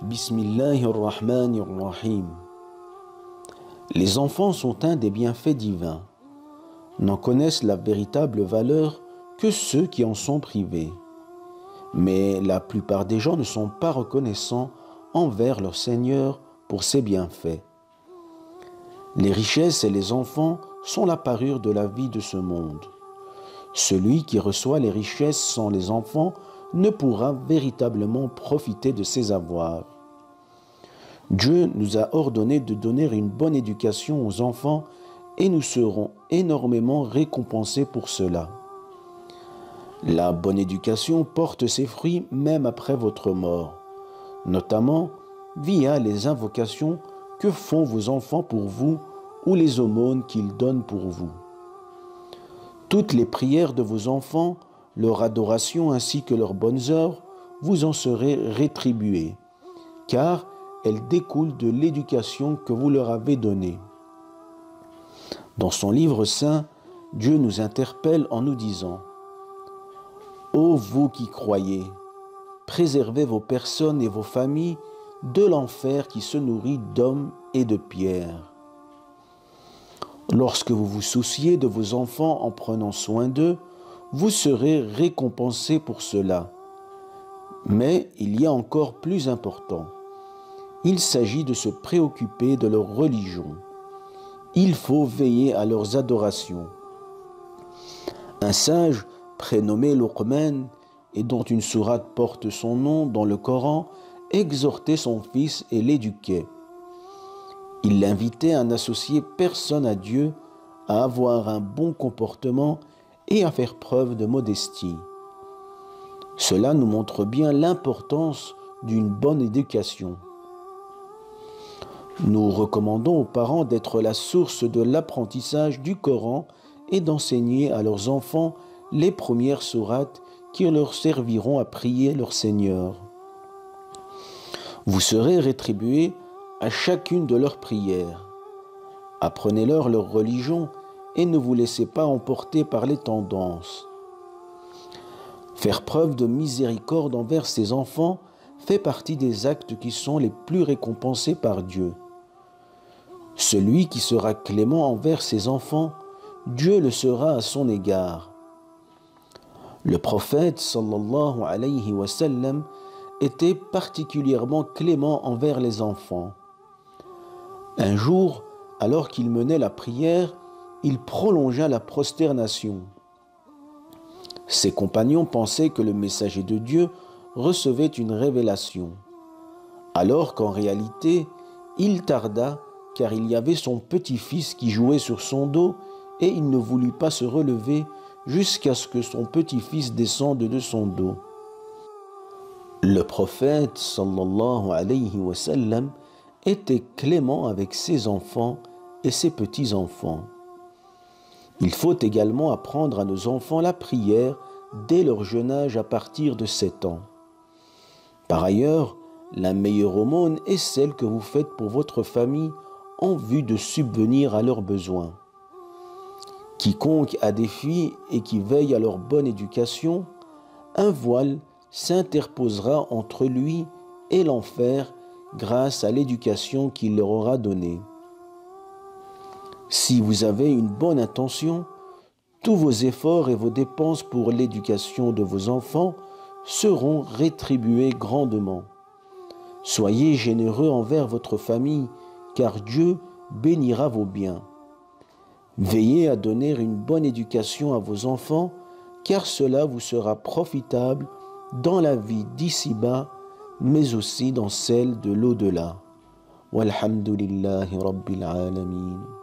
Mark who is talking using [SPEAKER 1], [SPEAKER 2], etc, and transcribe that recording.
[SPEAKER 1] Bismillahirrahmanirrahim. Les enfants sont un des bienfaits divins. N'en connaissent la véritable valeur que ceux qui en sont privés. Mais la plupart des gens ne sont pas reconnaissants envers leur Seigneur pour ses bienfaits. Les richesses et les enfants sont la parure de la vie de ce monde. Celui qui reçoit les richesses sans les enfants ne pourra véritablement profiter de ses avoirs. Dieu nous a ordonné de donner une bonne éducation aux enfants et nous serons énormément récompensés pour cela. La bonne éducation porte ses fruits même après votre mort, notamment via les invocations que font vos enfants pour vous ou les aumônes qu'ils donnent pour vous. Toutes les prières de vos enfants, leur adoration ainsi que leurs bonnes œuvres, vous en serez rétribuées, car elles découlent de l'éducation que vous leur avez donnée. Dans son livre saint, Dieu nous interpelle en nous disant « Ô vous qui croyez, préservez vos personnes et vos familles de l'enfer qui se nourrit d'hommes et de pierres. » Lorsque vous vous souciez de vos enfants en prenant soin d'eux, vous serez récompensés pour cela. Mais il y a encore plus important. Il s'agit de se préoccuper de leur religion. Il faut veiller à leurs adorations. Un sage prénommé Luqman et dont une sourate porte son nom dans le Coran exhortait son fils et l'éduquait. Il l'invitait à n'associer personne à Dieu, à avoir un bon comportement et à faire preuve de modestie. Cela nous montre bien l'importance d'une bonne éducation. Nous recommandons aux parents d'être la source de l'apprentissage du Coran et d'enseigner à leurs enfants les premières sourates qui leur serviront à prier leur Seigneur. Vous serez rétribués à chacune de leurs prières. Apprenez-leur leur religion et ne vous laissez pas emporter par les tendances. Faire preuve de miséricorde envers ses enfants fait partie des actes qui sont les plus récompensés par Dieu. Celui qui sera clément envers ses enfants, Dieu le sera à son égard. Le prophète sallallahu alayhi wa sallam était particulièrement clément envers les enfants. Un jour, alors qu'il menait la prière, il prolongea la prosternation. Ses compagnons pensaient que le messager de Dieu recevait une révélation, alors qu'en réalité, il tarda car il y avait son petit-fils qui jouait sur son dos et il ne voulut pas se relever jusqu'à ce que son petit-fils descende de son dos. Le prophète sallallahu alayhi wa sallam était clément avec ses enfants et ses petits-enfants. Il faut également apprendre à nos enfants la prière dès leur jeune âge à partir de 7 ans. Par ailleurs, la meilleure aumône est celle que vous faites pour votre famille en vue de subvenir à leurs besoins. Quiconque a des filles et qui veille à leur bonne éducation, un voile s'interposera entre lui et l'enfer grâce à l'éducation qu'il leur aura donnée. Si vous avez une bonne intention, tous vos efforts et vos dépenses pour l'éducation de vos enfants seront rétribués grandement. Soyez généreux envers votre famille, car Dieu bénira vos biens. Veillez à donner une bonne éducation à vos enfants, car cela vous sera profitable dans la vie d'ici-bas, mais aussi dans celle de l'au-delà. Walhamdulillahi Rabbil Alamin.